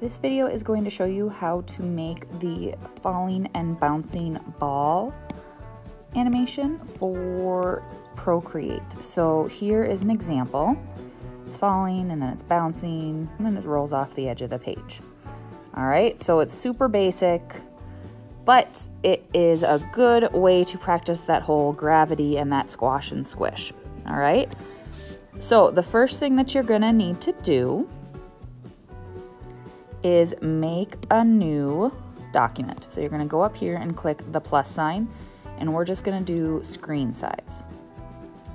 This video is going to show you how to make the falling and bouncing ball animation for Procreate. So here is an example. It's falling and then it's bouncing and then it rolls off the edge of the page. All right, so it's super basic, but it is a good way to practice that whole gravity and that squash and squish. All right, so the first thing that you're gonna need to do is make a new document. So you're gonna go up here and click the plus sign, and we're just gonna do screen size.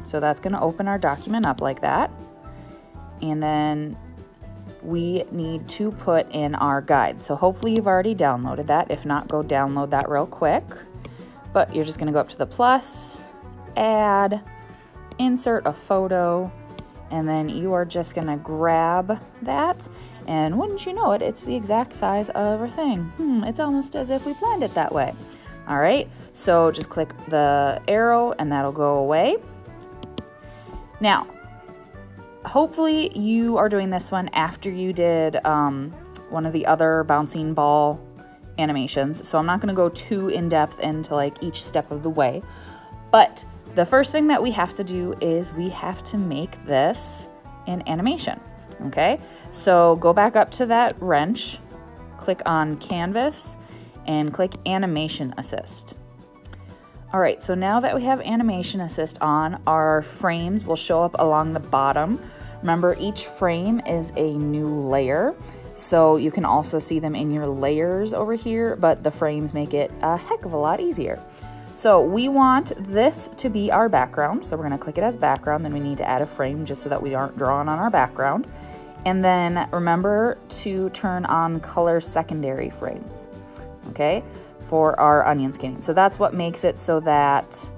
So that's gonna open our document up like that. And then we need to put in our guide. So hopefully you've already downloaded that. If not, go download that real quick. But you're just gonna go up to the plus, add, insert a photo, and then you are just gonna grab that, and wouldn't you know it, it's the exact size of our thing. It's almost as if we planned it that way. All right, so just click the arrow and that'll go away. Now, hopefully you are doing this one after you did one of the other bouncing ball animations, so I'm not gonna go too in-depth into like each step of the way, but the first thing that we have to do is we have to make this an animation, okay? So go back up to that wrench, click on Canvas, and click Animation Assist. All right, so now that we have Animation Assist on, our frames will show up along the bottom. Remember, each frame is a new layer, so you can also see them in your layers over here, but the frames make it a heck of a lot easier. So we want this to be our background. So we're gonna click it as background, then we need to add a frame just so that we aren't drawing on our background. And then remember to turn on color secondary frames, okay, for our onion skinning. So that's what makes it so that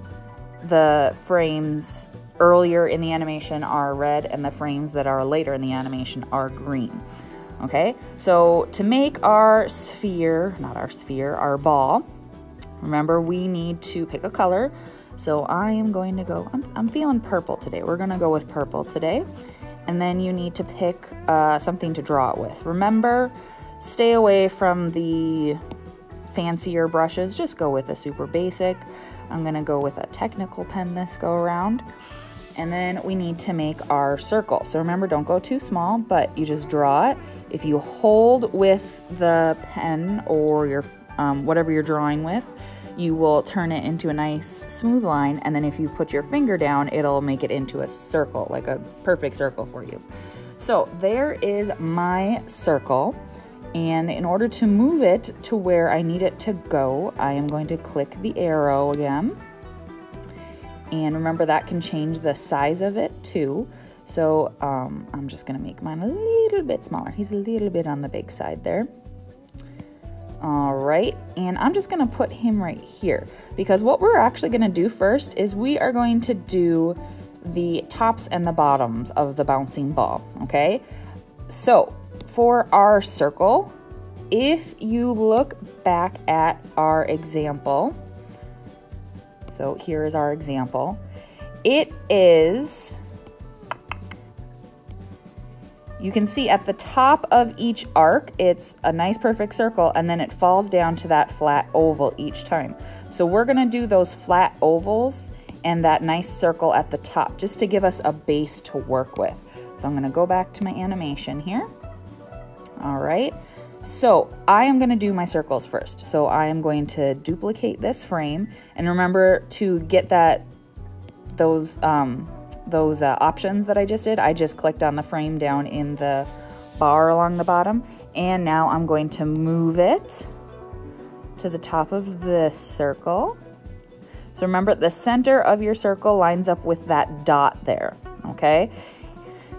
the frames earlier in the animation are red and the frames that are later in the animation are green, okay? So to make our sphere, not our sphere, our ball, remember, we need to pick a color. So I am going to go, I'm feeling purple today. We're gonna go with purple today. And then you need to pick something to draw it with. Remember, stay away from the fancier brushes. Just go with a super basic. I'm gonna go with a technical pen this go around. And then we need to make our circle. So remember, don't go too small, but you just draw it. If you hold with the pen or your whatever you're drawing with, you will turn it into a nice smooth line, and then if you put your finger down, it'll make it into a circle, like a perfect circle for you. So there is my circle, and in order to move it to where I need it to go, I am going to click the arrow again. And remember, that can change the size of it too. So I'm just gonna make mine a little bit smaller. He's a little bit on the big side there. All right, and I'm just gonna put him right here because what we're actually gonna do first is we are going to do the tops and the bottoms of the bouncing ball, okay? So for our circle, if you look back at our example, so here is our example, it is, you can see at the top of each arc, it's a nice perfect circle, and then it falls down to that flat oval each time. So we're gonna do those flat ovals and that nice circle at the top, just to give us a base to work with. So I'm gonna go back to my animation here. All right, so I am gonna do my circles first. So I am going to duplicate this frame, and remember to get those options that I just did, I just clicked on the frame down in the bar along the bottom, and now I'm going to move it to the top of this circle. So remember, the center of your circle lines up with that dot there, okay?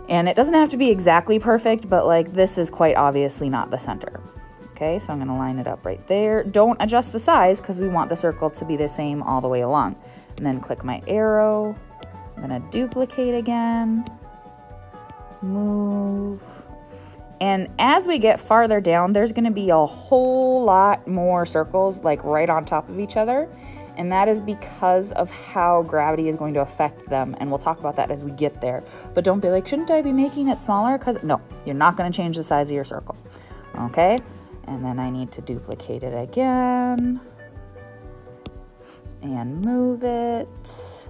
And it doesn't have to be exactly perfect, but like this is quite obviously not the center. Okay, so I'm gonna line it up right there. Don't adjust the size because we want the circle to be the same all the way along. And then click my arrow. I'm gonna duplicate again, move. And as we get farther down, there's gonna be a whole lot more circles like right on top of each other. And that is because of how gravity is going to affect them. And we'll talk about that as we get there. But don't be like, shouldn't I be making it smaller? Because no, you're not gonna change the size of your circle. okay? And then I need to duplicate it again and move it.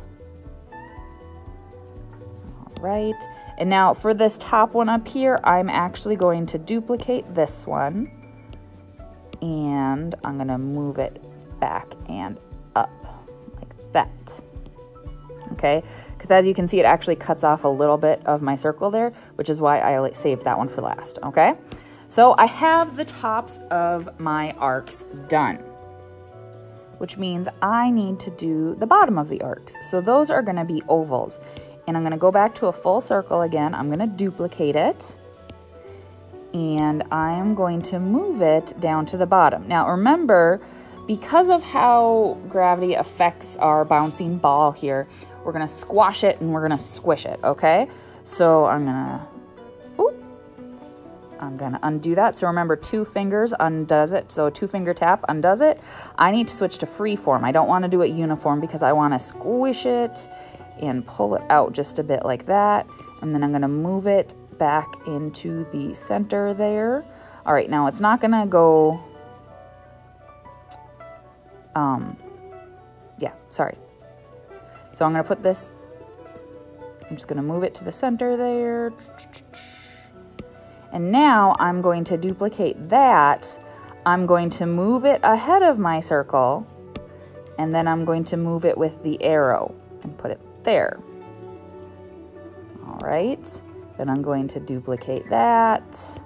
All right. And now for this top one up here, I'm actually going to duplicate this one and I'm gonna move it back and up like that. Okay, because as you can see, it actually cuts off a little bit of my circle there, which is why I saved that one for last, okay? So I have the tops of my arcs done, which means I need to do the bottom of the arcs. So those are gonna be ovals. And I'm gonna go back to a full circle again. I'm gonna duplicate it. And I'm going to move it down to the bottom. Now remember, because of how gravity affects our bouncing ball here, we're gonna squash it and we're gonna squish it, okay? So I'm gonna undo that. So remember, 2 fingers undoes it. So a 2-finger tap undoes it. I need to switch to free form. I don't wanna do it uniform because I wanna squish it and pull it out just a bit like that. And then I'm gonna move it back into the center there. All right, now it's not gonna go, yeah, sorry. So I'm gonna put this, I'm just gonna move it to the center there. And now I'm going to duplicate that. I'm going to move it ahead of my circle, and then I'm going to move it with the arrow and put it there. All right, then I'm going to duplicate that,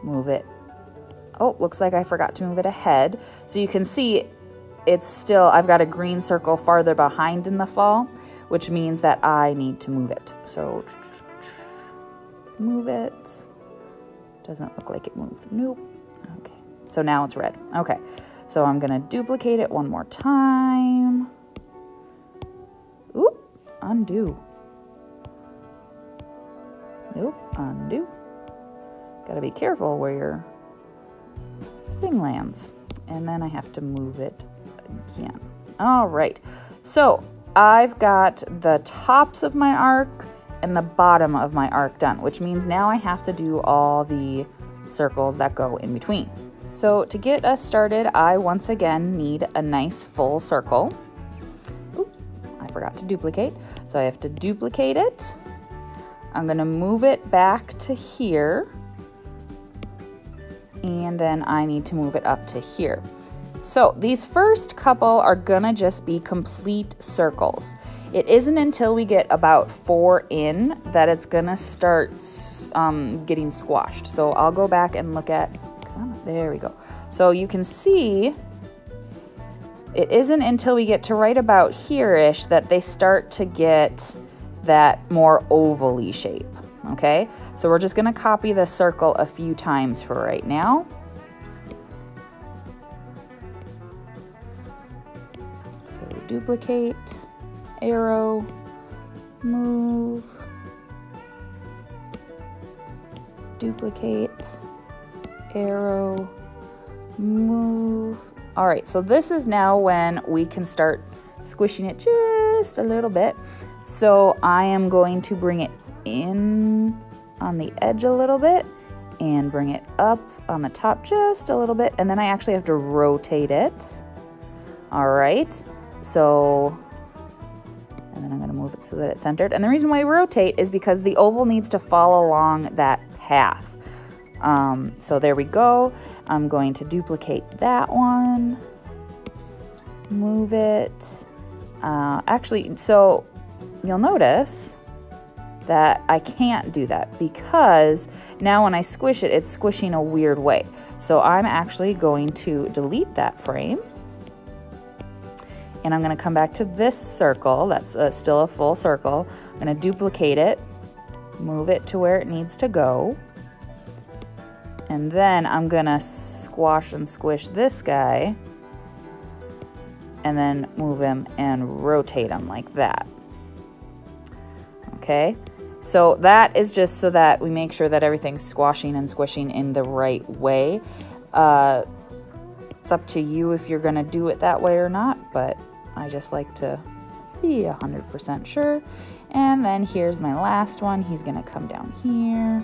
move it. Oh, looks like I forgot to move it ahead. So you can see it's still, I've got a green circle farther behind in the fall, which means that I need to move it. So move it. Doesn't look like it moved. Nope. Okay. So now it's red. Okay. So I'm going to duplicate it one more time. Oop. Undo. Nope. Undo. Got to be careful where your thing lands. And then I have to move it again. All right. So I've got the tops of my arc and the bottom of my arc done, which means now I have to do all the circles that go in between. So to get us started, I once again need a nice full circle. Oop, I forgot to duplicate. So I have to duplicate it. I'm gonna move it back to here. And then I need to move it up to here. So these first couple are gonna just be complete circles. It isn't until we get about 4 in that it's gonna start getting squashed. So I'll go back and look at, there we go. So you can see it isn't until we get to right about here-ish that they start to get that more oval-y shape, okay? So we're just gonna copy the circle a few times for right now. So duplicate, arrow, move, duplicate, arrow, move. All right, so this is now when we can start squishing it just a little bit. So I am going to bring it in on the edge a little bit and bring it up on the top just a little bit, and then I actually have to rotate it. All right, so, and then I'm gonna move it so that it's centered. And the reason why I rotate is because the oval needs to fall along that path. So there we go. I'm going to duplicate that one, move it. Actually, so you'll notice that I can't do that because now when I squish it, it's squishing a weird way. So I'm actually going to delete that frame. And I'm gonna come back to this circle, that's still a full circle. I'm gonna duplicate it, move it to where it needs to go. And then I'm gonna squash and squish this guy and then move him and rotate him like that. Okay, so that is just so that we make sure that everything's squashing and squishing in the right way. It's up to you if you're gonna do it that way or not, but I just like to be 100% sure. And then here's my last one. He's gonna come down here.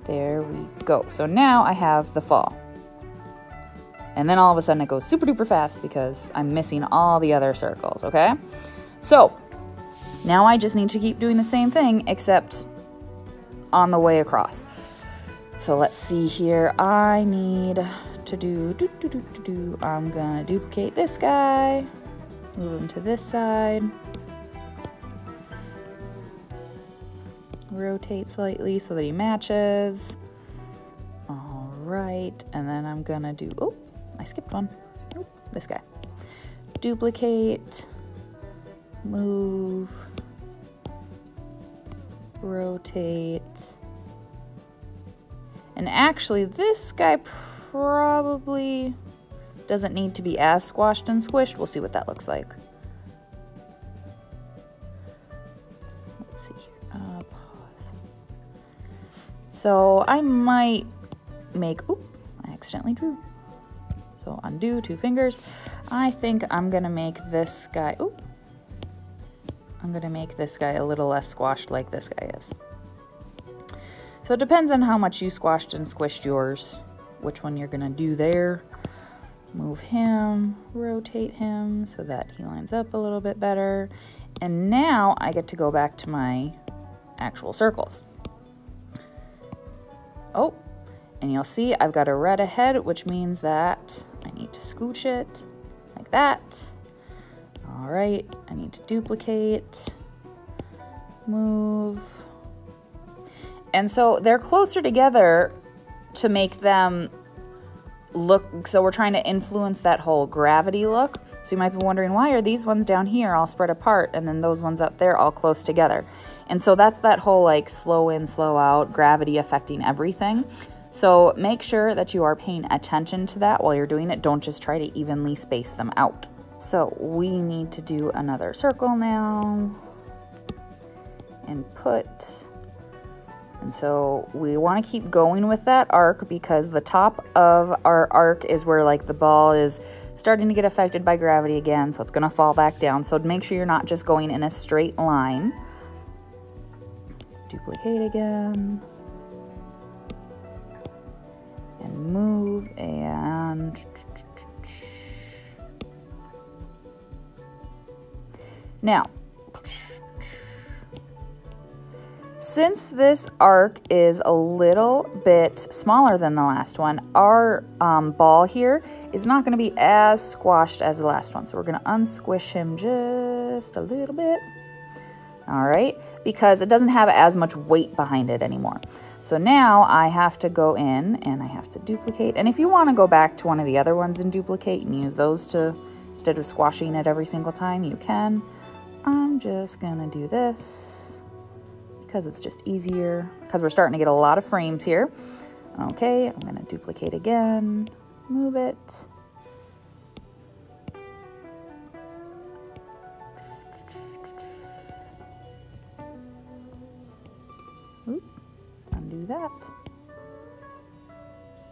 There we go. So now I have the fall. And then all of a sudden it goes super duper fast because I'm missing all the other circles, okay? So now I just need to keep doing the same thing except on the way across. So let's see here. I need to do, I'm gonna duplicate this guy, move him to this side, rotate slightly so that he matches. All right, and then I'm gonna do, oh, I skipped one. Nope, this guy. Duplicate, move, rotate. And actually, this guy probably doesn't need to be as squashed and squished. We'll see what that looks like. Let's see here. Pause. So I might make, oop, I accidentally drew. So undo, 2 fingers. I think I'm gonna make this guy, oop. I'm gonna make this guy a little less squashed like this guy is. So it depends on how much you squashed and squished yours, which one you're gonna do there. Move him, rotate him so that he lines up a little bit better. And now I get to go back to my actual circles. Oh, and you'll see I've got a red ahead, which means that I need to scooch it like that. All right, I need to duplicate, move. And so they're closer together to make them look, so we're trying to influence that whole gravity look. So you might be wondering, why are these ones down here all spread apart and then those ones up there all close together? And so that's that whole like slow in, slow out, gravity affecting everything. So make sure that you are paying attention to that while you're doing it. Don't just try to evenly space them out. So we need to do another circle now and put. And so we want to keep going with that arc because the top of our arc is where like the ball is starting to get affected by gravity again. So it's going to fall back down. So make sure you're not just going in a straight line. Duplicate again. And move and... Now, since this arc is a little bit smaller than the last one, our ball here is not going to be as squashed as the last one. So we're going to unsquish him just a little bit. All right, because it doesn't have as much weight behind it anymore. So now I have to go in and I have to duplicate. And if you want to go back to one of the other ones and duplicate and use those to, instead of squashing it every single time, you can. I'm just going to do this because it's just easier, because we're starting to get a lot of frames here. Okay, I'm going to duplicate again, move it. Oop, undo that.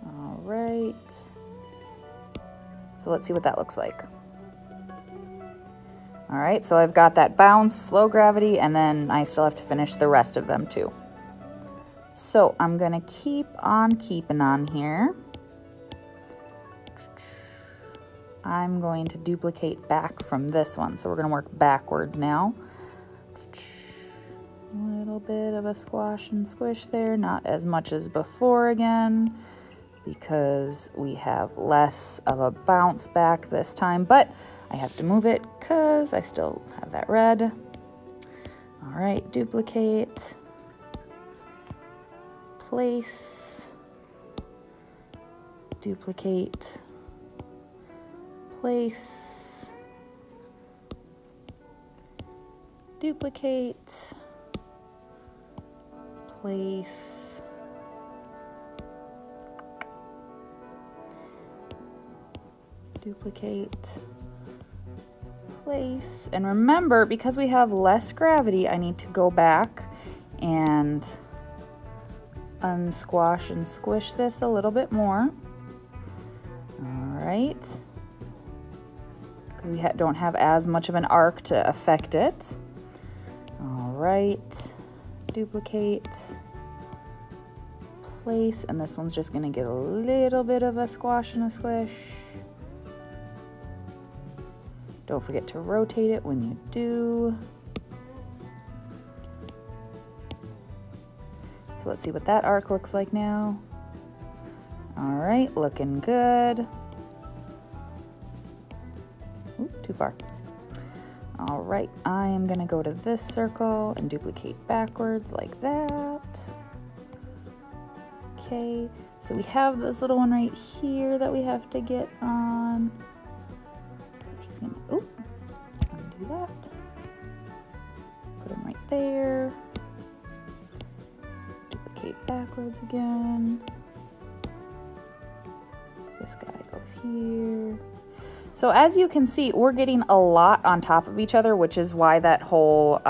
All right. So let's see what that looks like. All right, so I've got that bounce, slow gravity, and then I still have to finish the rest of them too. So I'm gonna keep on keeping on here. I'm going to duplicate back from this one. So we're gonna work backwards now. A little bit of a squash and squish there, not as much as before again, because we have less of a bounce back this time, but I have to move it because I still have that red. All right, duplicate, place, duplicate, place, duplicate, place, duplicate, place. And remember, because we have less gravity, I need to go back and unsquash and squish this a little bit more. All right, because we don't have as much of an arc to affect it. All right, duplicate, place, and this one's just gonna get a little bit of a squash and a squish. Don't forget to rotate it when you do. So let's see what that arc looks like now. All right, looking good. Ooh, too far. All right, I am gonna go to this circle and duplicate backwards like that. Okay, so we have this little one right here that we have to get on. So he's gonna, oop, undo that. Put him right there. Duplicate backwards again. This guy goes here. So as you can see, we're getting a lot on top of each other, which is why that whole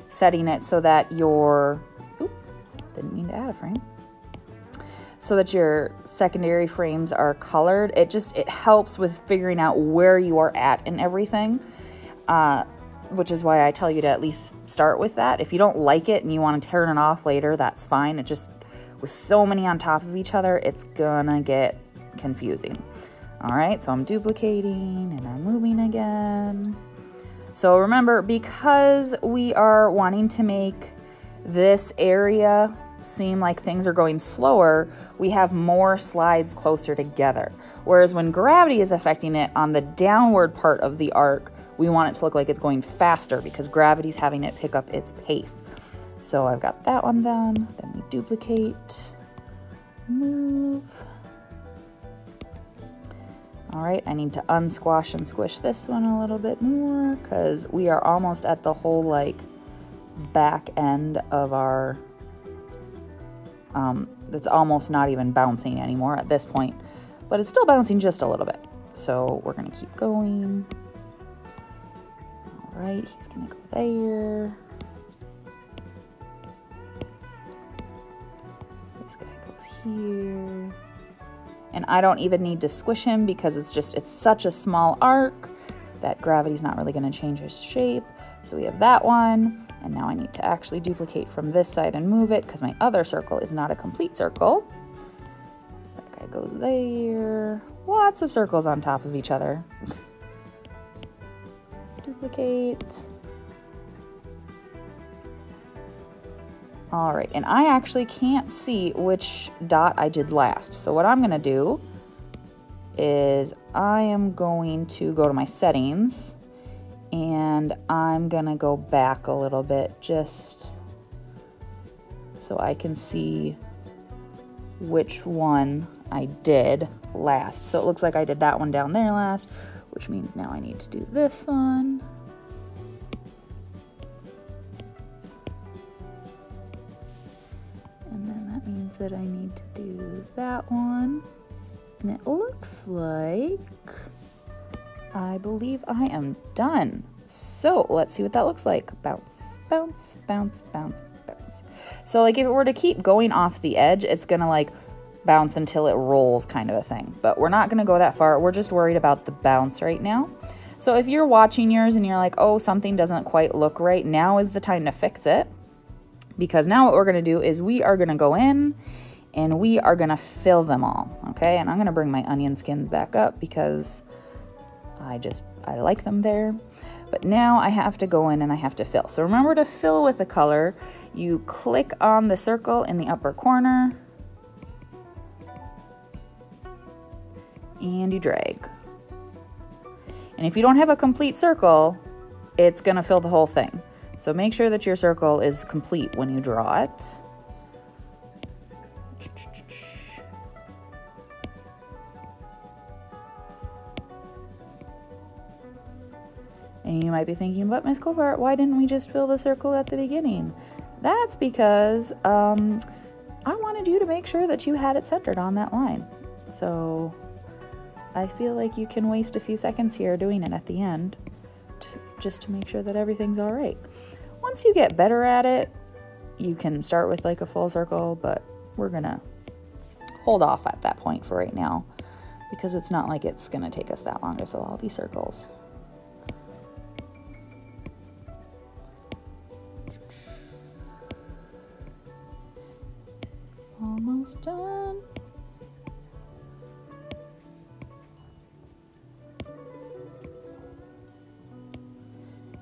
setting it so that your, oop, didn't mean to add a frame, so that your secondary frames are colored. It helps with figuring out where you are at in everything, which is why I tell you to at least start with that. If you don't like it and you want to turn it off later, that's fine. It just, with so many on top of each other, it's gonna get confusing. All right, so I'm duplicating and I'm moving again. So remember, because we are wanting to make this area seem like things are going slower, we have more slides closer together. Whereas when gravity is affecting it on the downward part of the arc, we want it to look like it's going faster because gravity's having it pick up its pace. So I've got that one done, then we duplicate, move. All right, I need to unsquash and squish this one a little bit more because we are almost at the whole like back end of our, it's almost not even bouncing anymore at this point, but it's still bouncing just a little bit. So we're gonna keep going. All right, he's gonna go there. This guy goes here. And I don't even need to squish him because it's such a small arc that gravity's not really gonna change his shape. So we have that one, and now I need to actually duplicate from this side and move it because my other circle is not a complete circle. That guy goes there. Lots of circles on top of each other. Duplicate. All right, and I actually can't see which dot I did last. So what I'm gonna do is I am going to go to my settings and I'm gonna go back a little bit just so I can see which one I did last. So it looks like I did that one down there last, which means now I need to do this one. That I need to do that one, and it looks like I believe I am done. So let's see what that looks like. Bounce, bounce, bounce, bounce, bounce. So like if it were to keep going off the edge, it's gonna like bounce until it rolls kind of a thing, but we're not gonna go that far. We're just worried about the bounce right now. So if you're watching yours and you're like, oh, something doesn't quite look right, now is the time to fix it. Because now what we're gonna do is we are gonna go in and we are gonna fill them all, okay? And I'm gonna bring my onion skins back up because I like them there. But now I have to go in and I have to fill. So remember to fill with a color. You click on the circle in the upper corner and you drag. And if you don't have a complete circle, it's gonna fill the whole thing. So make sure that your circle is complete when you draw it. And you might be thinking, but Miss Covart, why didn't we just fill the circle at the beginning? That's because I wanted you to make sure that you had it centered on that line. So I feel like you can waste a few seconds here doing it at the end just to make sure that everything's all right. Once you get better at it, you can start with like a full circle, but we're gonna hold off at that point for right now because it's not like it's gonna take us that long to fill all these circles. Almost almost done.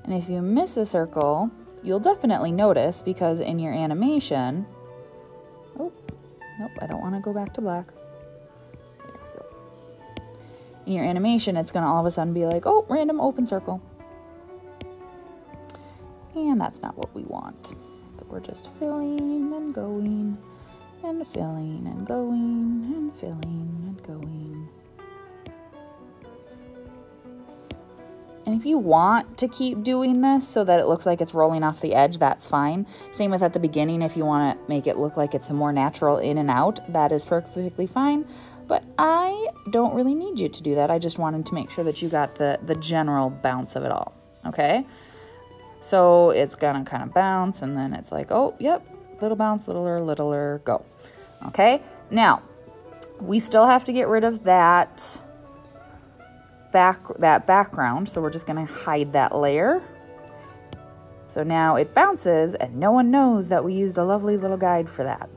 And if you miss a circle, you'll definitely notice because in your animation, oh, nope, I don't want to go back to black. There we go. In your animation, it's going to all of a sudden be like, oh, random open circle. And that's not what we want. So we're just filling and going and filling and going and filling and going. And if you want to keep doing this so that it looks like it's rolling off the edge, that's fine. Same with at the beginning, if you want to make it look like it's a more natural in and out, that is perfectly fine. But I don't really need you to do that. I just wanted to make sure that you got the general bounce of it all, okay? So it's gonna kind of bounce, and then it's like, oh, yep, little bounce, littler, go. Okay, now, we still have to get rid of that background, so we're just gonna hide that layer. So now it bounces and no one knows that we used a lovely little guide for that.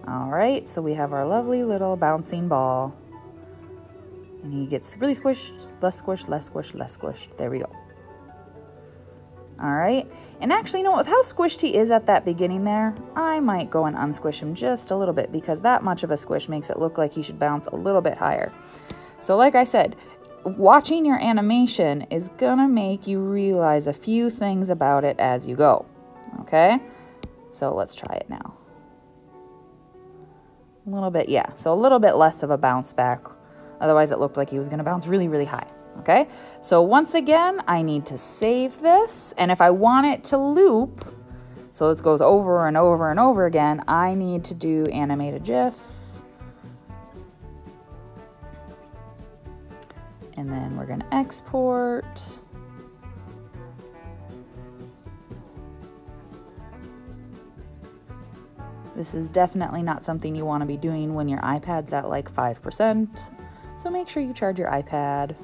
All right, so we have our lovely little bouncing ball, and he gets really squished, less squished, less squished, less squished. There we go. All right, and actually, you know, with how squished he is at that beginning there, I might go and unsquish him just a little bit because that much of a squish makes it look like he should bounce a little bit higher. So like I said, watching your animation is gonna make you realize a few things about it as you go, okay? So let's try it now. A little bit, yeah, so a little bit less of a bounce back. Otherwise it looked like he was gonna bounce really, really high, okay? So once again, I need to save this, and if I want it to loop, so it goes over and over and over again, I need to do animated GIF. And then we're going to export. This is definitely not something you want to be doing when your iPad's at like 5%. So make sure you charge your iPad.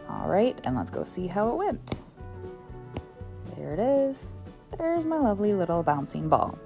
All right, and let's go see how it went. There it is. There's my lovely little bouncing ball.